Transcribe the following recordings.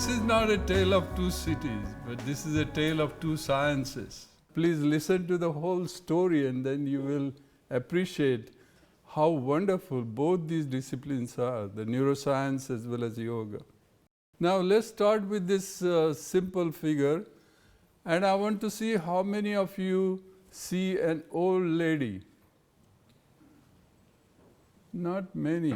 This is not a tale of two cities, but this is a tale of two sciences. Please listen to the whole story and then you will appreciate how wonderful both these disciplines are, the neuroscience as well as yoga. Now let's start with this simple figure, and I want to see how many of you see an old lady. Not many.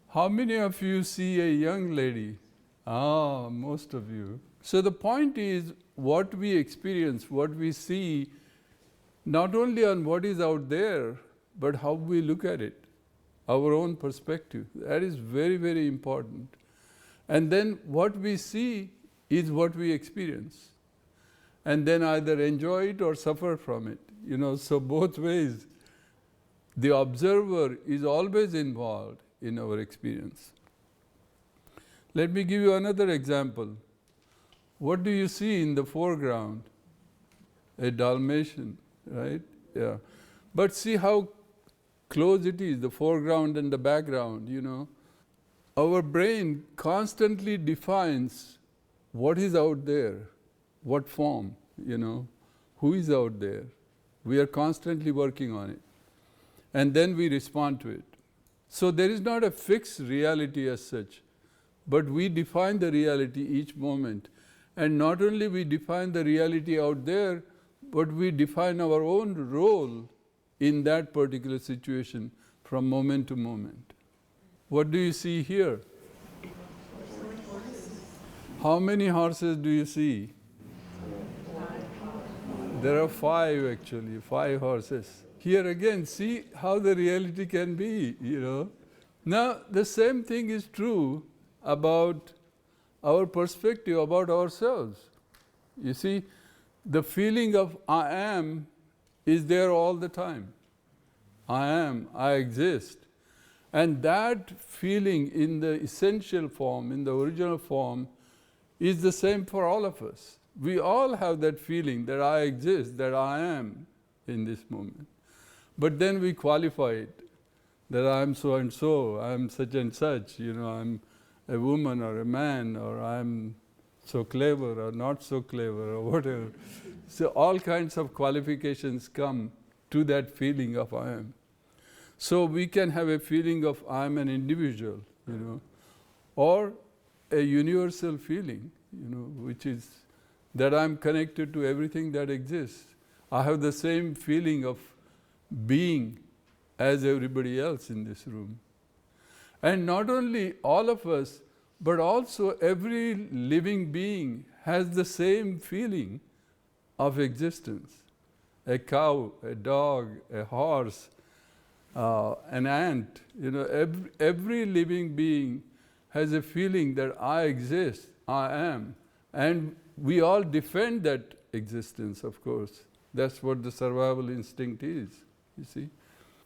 How many of you see a young lady? Most of you. So the point is, what we experience, what we see, not only on what is out there, but how we look at it, our own perspective. That is very, very important. And then what we see is what we experience. And then either enjoy it or suffer from it. So both ways. The observer is always involved in our experience. Let me give you another example. What do you see in the foreground? A Dalmatian, right? Yeah. But see how close it is, the foreground and the background, Our brain constantly defines what is out there, what form, who is out there. We are constantly working on it. And then we respond to it. So there is not a fixed reality as such, but we define the reality each moment. And not only we define the reality out there, but we define our own role in that particular situation from moment to moment. What do you see here? How many horses do you see? There are 5 actually, 5 horses. Here again, see how the reality can be, Now, the same thing is true about our perspective about ourselves. You see, the feeling of I am is there all the time. I am, I exist. And that feeling in the essential form, in the original form, is the same for all of us. We all have that feeling that I exist, that I am in this moment. But then we qualify it, that I'm so and so, I'm such and such, I'm a woman or a man, or I'm so clever or not so clever or whatever. So all kinds of qualifications come to that feeling of I am. So we can have a feeling of I am an individual, or a universal feeling, which is that I'm connected to everything that exists. I have the same feeling of being as everybody else in this room. And not only all of us, but also every living being has the same feeling of existence. A cow, a dog, a horse, an ant, every living being has a feeling that I exist, I am. And we all defend that existence, of course. That's what the survival instinct is, you see.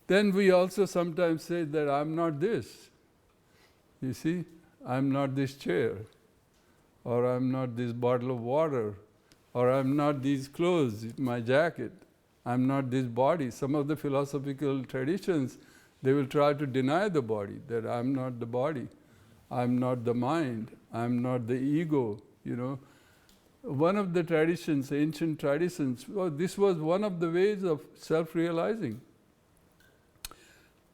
Then we also sometimes say that I'm not this. You see, I'm not this chair, or I'm not this bottle of water, or I'm not these clothes, my jacket. I'm not this body. Some of the philosophical traditions, they will try to deny the body, that I'm not the body. I'm not the mind. I'm not the ego, One of the traditions, ancient traditions, this was one of the ways of self-realizing.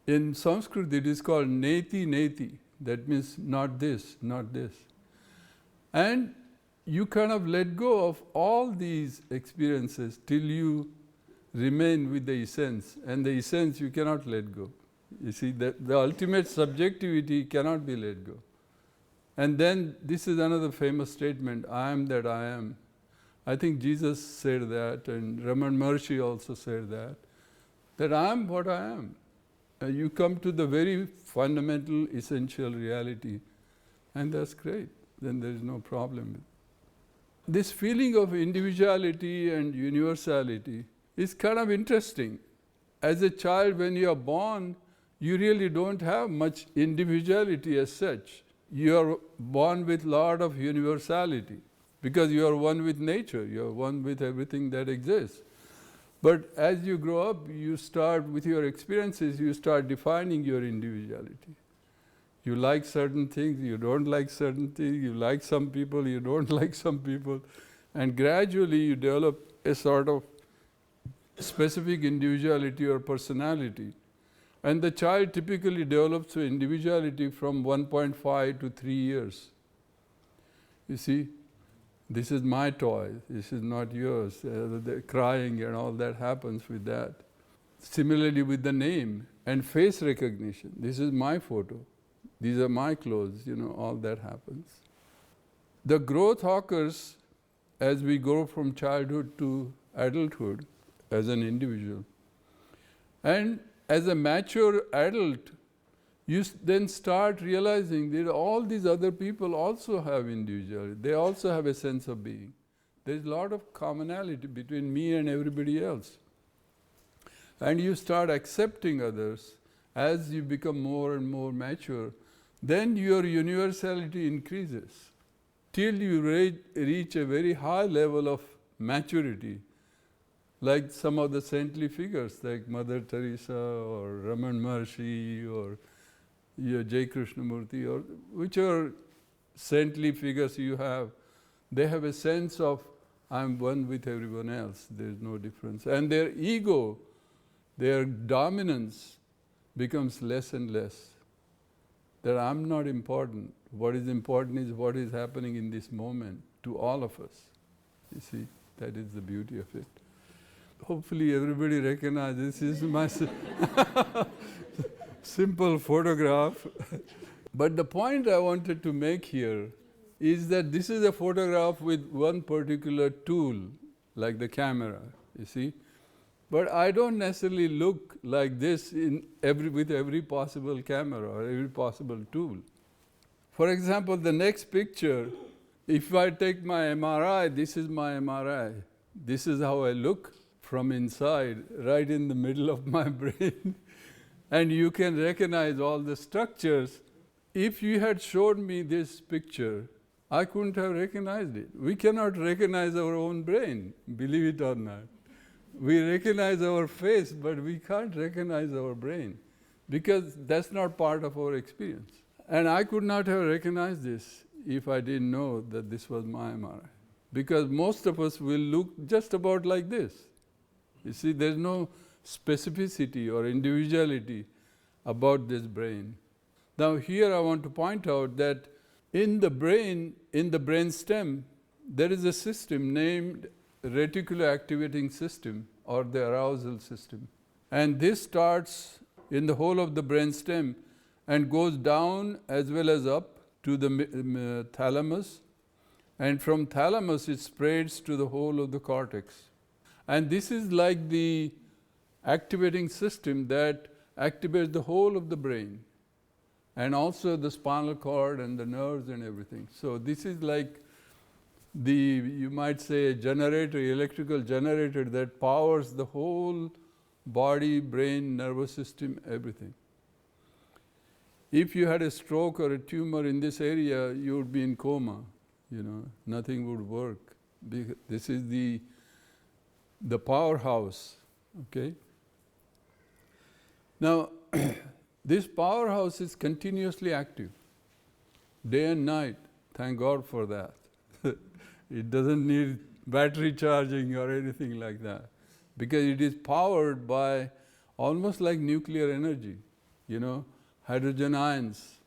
In Sanskrit, it is called neti neti. That means not this, not this. And you kind of let go of all these experiences till you remain with the essence. And the essence you cannot let go. You see, the ultimate subjectivity cannot be let go. And then this is another famous statement, I am that I am. I think Jesus said that, and Ramana Maharshi also said that I am what I am. You come to the very fundamental, essential reality, and that's great. Then there is no problem. This feeling of individuality and universality is kind of interesting. As a child, when you are born, you really don't have much individuality as such. You are born with a lot of universality because you are one with nature, you are one with everything that exists. But as you grow up, you start with your experiences, you start defining your individuality. You like certain things, you don't like certain things, you like some people, you don't like some people, and gradually you develop a sort of specific individuality or personality. And the child typically develops individuality from 1.5 to 3 years. You see, this is my toy, this is not yours. The crying and all that happens with that. Similarly with the name and face recognition. This is my photo. These are my clothes, all that happens. The growth occurs as we go from childhood to adulthood as an individual. And as a mature adult, you then start realizing that all these other people also have individuality. They also have a sense of being. There is a lot of commonality between me and everybody else. And you start accepting others as you become more and more mature. Then your universality increases till you reach a very high level of maturity, like some of the saintly figures like Mother Teresa or Raman Maharshi or J. Krishnamurti or whichever saintly figures you have, they have a sense of I'm one with everyone else, there is no difference. And their ego, their dominance becomes less and less. That I'm not important. What is important is what is happening in this moment to all of us. You see, that is the beauty of it. Hopefully everybody recognizes this is my simple photograph. But the point I wanted to make here is that this is a photograph with one particular tool, like the camera, you see. But I don't necessarily look like this with every possible camera or every possible tool. For example, the next picture, if I take my MRI, this is my MRI. This is how I look from inside, right in the middle of my brain. And you can recognize all the structures. If you had shown me this picture, I couldn't have recognized it. We cannot recognize our own brain, believe it or not. We recognize our face, but we can't recognize our brain because that's not part of our experience. And I could not have recognized this if I didn't know that this was my MRI. Because most of us will look just about like this. You see, there's no specificity or individuality about this brain. Now here I want to point out that in the brain stem, there is a system named reticular activating system or the arousal system. And this starts in the whole of the brain stem and goes down as well as up to the thalamus. And from thalamus it spreads to the whole of the cortex. And this is like the activating system that activates the whole of the brain and also the spinal cord and the nerves and everything. So this is like you might say a generator, electrical generator that powers the whole body, brain, nervous system, everything. If you had a stroke or a tumor in this area, you would be in coma, nothing would work. This is the powerhouse, okay? Now, this powerhouse is continuously active, day and night, thank God for that. It doesn't need battery charging or anything like that because it is powered by almost like nuclear energy, hydrogen ions,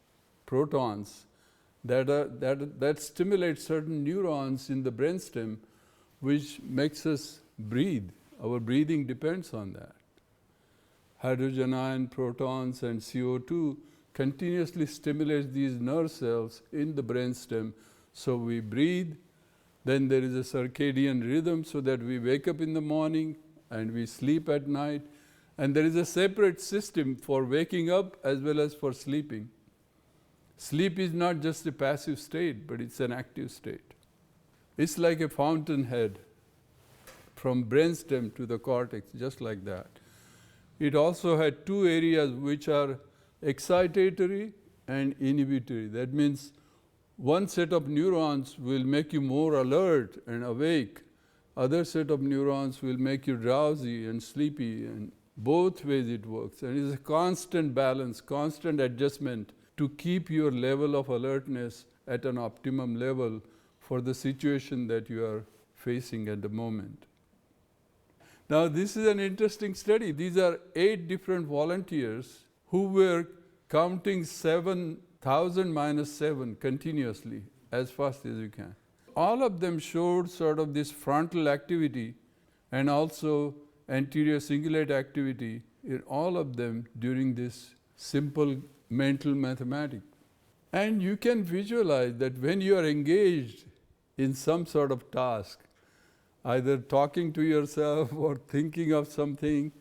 protons that stimulate certain neurons in the brainstem which makes us breathe. Our breathing depends on that. Hydrogen ion, protons and CO2 continuously stimulates these nerve cells in the brainstem so we breathe. Then there is a circadian rhythm so that we wake up in the morning and we sleep at night. And there is a separate system for waking up as well as for sleeping. Sleep is not just a passive state, but it's an active state. It's like a fountainhead from brainstem to the cortex, just like that. It also had two areas which are excitatory and inhibitory. That means one set of neurons will make you more alert and awake. Other set of neurons will make you drowsy and sleepy, and both ways it works. And it's a constant balance, constant adjustment to keep your level of alertness at an optimum level for the situation that you are facing at the moment. Now, this is an interesting study. These are 8 different volunteers who were counting 7,000 minus 7 continuously as fast as you can. All of them showed sort of this frontal activity and also anterior cingulate activity in all of them during this simple mental mathematics. And you can visualize that when you are engaged in some sort of task, either talking to yourself or thinking of something,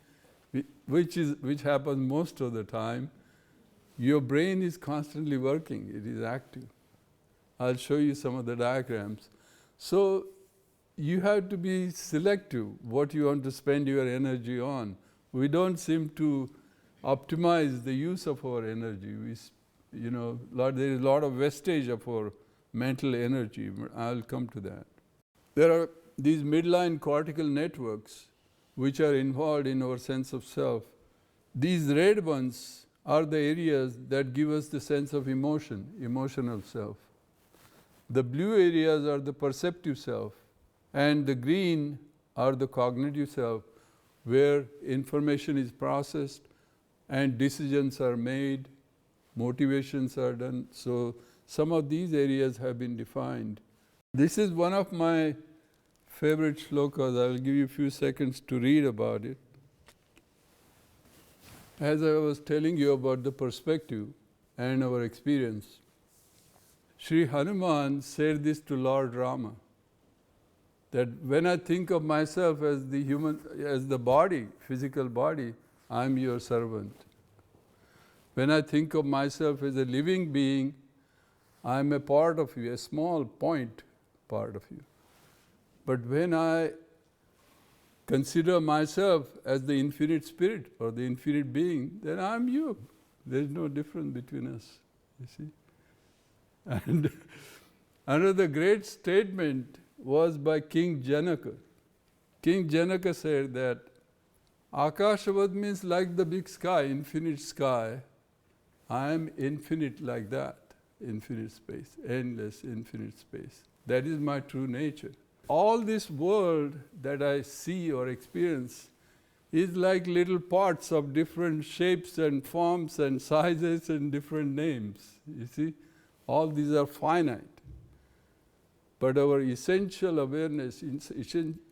which happens most of the time, your brain is constantly working, it is active. I'll show you some of the diagrams. So you have to be selective what you want to spend your energy on. We don't seem to optimize the use of our energy. There is a lot of wastage of our mental energy. I'll come to that. There are these midline cortical networks which are involved in our sense of self. These red ones are the areas that give us the sense of emotion, emotional self. The blue areas are the perceptive self, and the green are the cognitive self, where information is processed and decisions are made, motivations are done. So some of these areas have been defined. This is one of my favorite shlokas. I will give you a few seconds to read about it. As I was telling you about the perspective and our experience, Sri Hanuman said this to Lord Rama, that when I think of myself as the body, physical body, I am your servant. When I think of myself as a living being, I am a part of you, a small point part of you. But when I consider myself as the infinite spirit or the infinite being, then I am you. There is no difference between us, you see. And another great statement was by King Janaka. King Janaka said that Akashavad means like the big sky, infinite sky. I am infinite like that, infinite space, endless infinite space. That is my true nature. All this world that I see or experience is like little parts of different shapes and forms and sizes and different names, you see. All these are finite. But our essential awareness,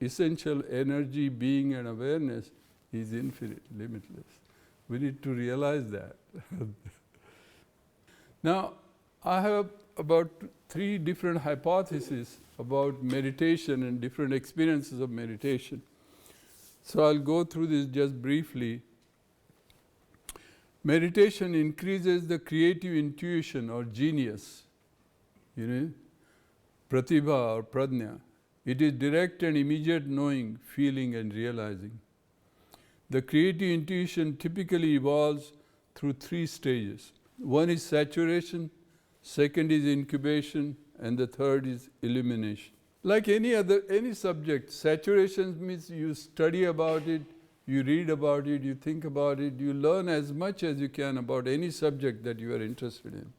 essential energy, being and awareness is infinite, limitless. We need to realize that. Now, I have about 3 different hypotheses about meditation and different experiences of meditation. So I'll go through this just briefly. Meditation increases the creative intuition or genius, pratibha or pradnya. It is direct and immediate knowing, feeling and realizing. The creative intuition typically evolves through 3 stages. One is saturation, second is incubation, and the third is illumination. Like any subject, saturation means you study about it, you read about it, you think about it, you learn as much as you can about any subject that you are interested in.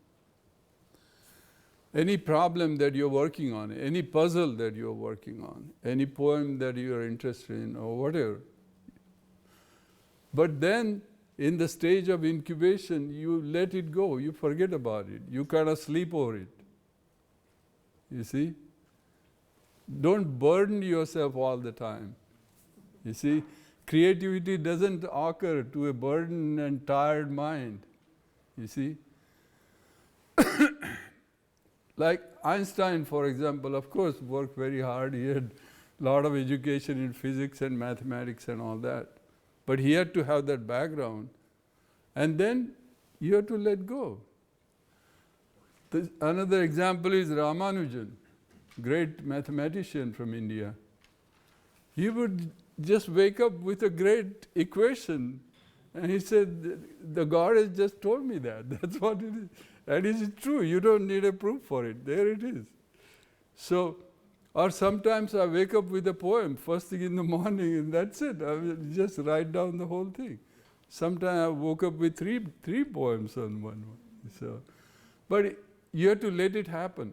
Any problem that you're working on, any puzzle that you're working on, any poem that you are interested in or whatever. But then in the stage of incubation, you let it go, you forget about it, you kind of sleep over it. You see? Don't burden yourself all the time. You see? Creativity doesn't occur to a burdened and tired mind. You see? Like Einstein, for example, of course, worked very hard. He had a lot of education in physics and mathematics and all that. But he had to have that background. And then you have to let go. Another example is Ramanujan, great mathematician from India. He would just wake up with a great equation and he said, the God has just told me that. That's what it is. And it is true. You don't need a proof for it. There it is. So, or sometimes I wake up with a poem first thing in the morning and that's it. I will just write down the whole thing. Sometimes I woke up with three poems on one. So, but you have to let it happen.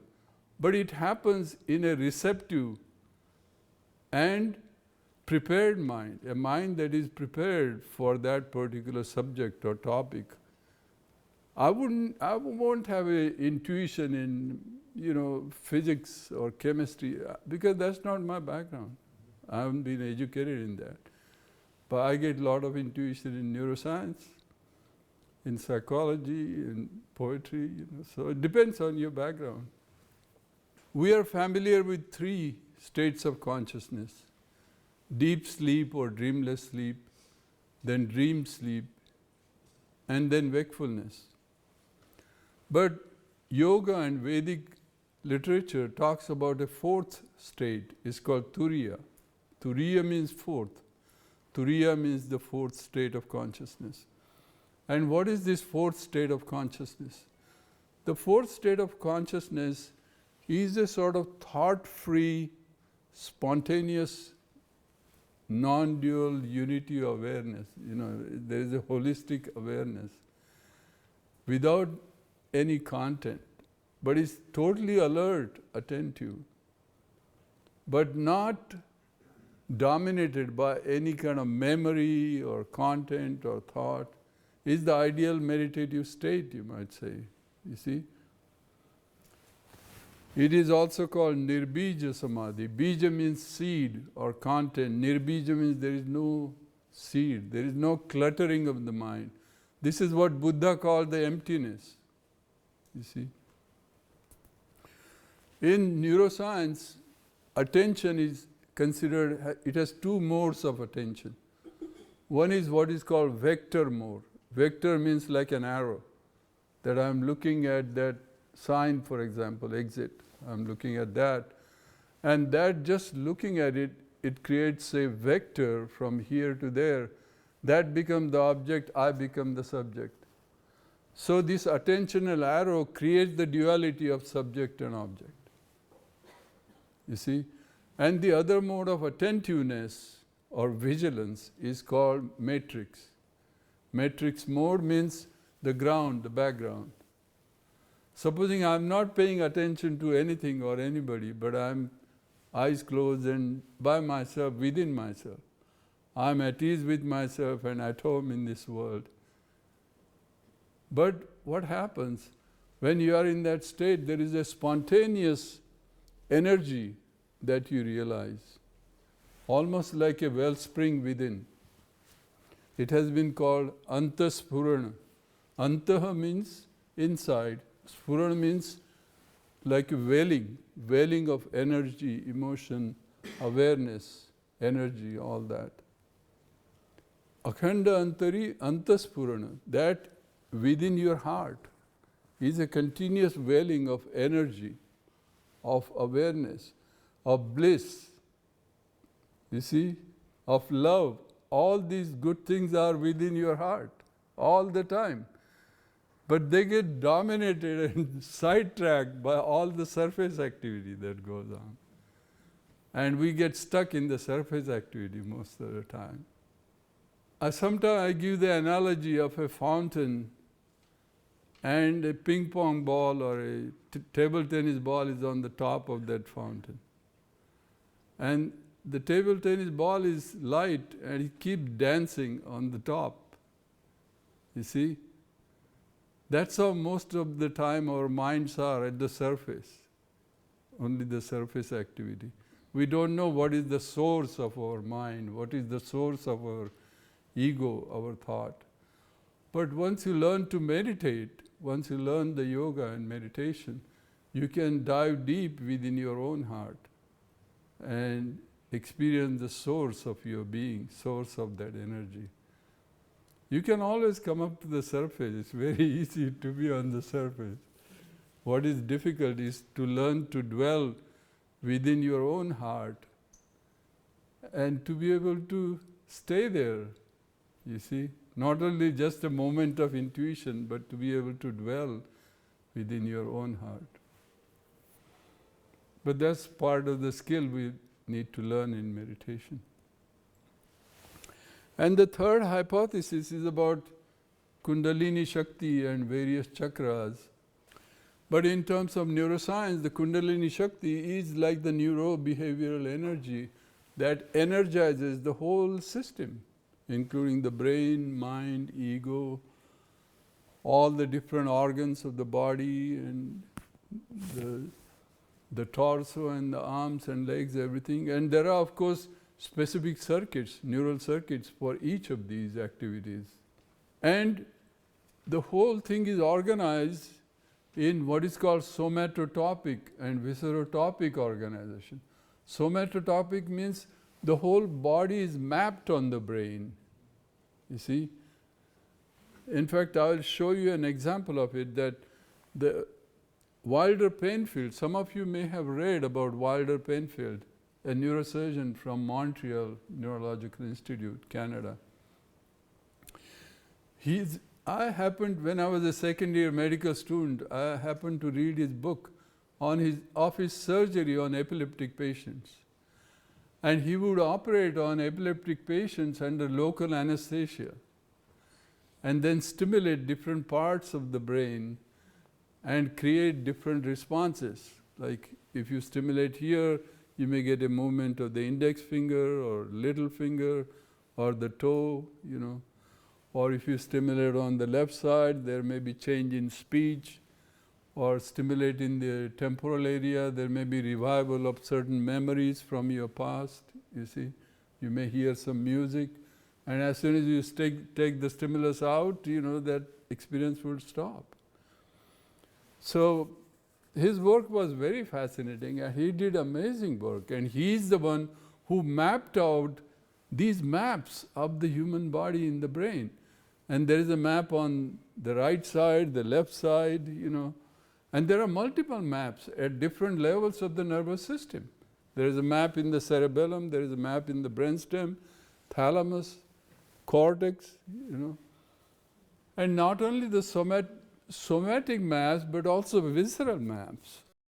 But it happens in a receptive and prepared mind, a mind that is prepared for that particular subject or topic. I won't have an intuition in, physics or chemistry because that's not my background. I haven't been educated in that. But I get a lot of intuition in neuroscience, in psychology, in poetry, so it depends on your background. We are familiar with 3 states of consciousness: deep sleep or dreamless sleep, then dream sleep, and then wakefulness. But yoga and Vedic literature talks about a 4th state. It's called Turiya. Turiya means 4th. Turiya means the 4th state of consciousness. And what is this 4th state of consciousness? The 4th state of consciousness is a sort of thought-free, spontaneous, non-dual unity awareness. There is a holistic awareness without any content, but it's totally alert, attentive, but not dominated by any kind of memory or content or thought. Is the ideal meditative state, you might say. You see? It is also called nirbija samadhi. Bija means seed or content. Nirbija means there is no seed, there is no cluttering of the mind. This is what Buddha called the emptiness. You see? In neuroscience, attention is considered, it has 2 modes of attention. One is what is called vector mode. Vector means like an arrow, that I'm looking at that sign, for example, exit. I'm looking at that. And that just looking at it, it creates a vector from here to there. That becomes the object, I become the subject. So this attentional arrow creates the duality of subject and object. You see? And the other mode of attentiveness or vigilance is called matrix. Matrix mode means the ground, the background. Supposing I'm not paying attention to anything or anybody, but I'm eyes closed and by myself, within myself. I'm at ease with myself and at home in this world. But what happens when you are in that state? There is a spontaneous energy that you realize, almost like a wellspring within. It has been called antaspurana. Antaha means inside, spurana means like a welling of energy, emotion, awareness, energy, all that. Akhanda antari antaspurana, that within your heart is a continuous welling of energy, of awareness, of bliss, you see, of love. All these good things are within your heart all the time. But they get dominated and sidetracked by all the surface activity that goes on. And we get stuck in the surface activity most of the time. Sometimes I give the analogy of a fountain and a ping pong ball or a table tennis ball is on the top of that fountain. And the table tennis ball is light and it keeps dancing on the top. You see? That's how most of the time our minds are, at the surface. Only the surface activity. We don't know what is the source of our mind, what is the source of our ego, our thought. But once you learn to meditate, once you learn the yoga and meditation, you can dive deep within your own heart and experience the source of your being, source of that energy. You can always come up to the surface. It's very easy to be on the surface. What is difficult is to learn to dwell within your own heart and to be able to stay there, you see. Not only just a moment of intuition, but to be able to dwell within your own heart. But that's part of the skill we need to learn in meditation. And the third hypothesis is about Kundalini Shakti and various chakras. But in terms of neuroscience, the Kundalini Shakti is like the neurobehavioral energy that energizes the whole system, including the brain, mind, ego, all the different organs of the body and the torso and the arms and legs, everything. And there are, of course, specific circuits, neural circuits for each of these activities. And the whole thing is organized in what is called somatotopic and viscerotopic organization. Somatotopic means the whole body is mapped on the brain, you see. In fact, I will show you an example of it, that the Wilder Penfield, some of you may have read about Wilder Penfield, a neurosurgeon from Montreal Neurological Institute, Canada. When I was a second year medical student, I happened to read his book on his surgery on epileptic patients. And he would operate on epileptic patients under local anesthesia and then stimulate different parts of the brain and create different responses. Like if you stimulate here, you may get a movement of the index finger or little finger or the toe, you know. Or if you stimulate on the left side, there may be change in speech, or stimulate in the temporal area, there may be revival of certain memories from your past, you see. You may hear some music, and as soon as you take the stimulus out, you know, that experience will stop. So his work was very fascinating, and he did amazing work, and he's the one who mapped out these maps of the human body in the brain. And there is a map on the right side, the left side, you know, and there are multiple maps at different levels of the nervous system. There is a map in the cerebellum, there is a map in the brainstem, thalamus, cortex, you know. And not only the somatic maps, but also visceral maps.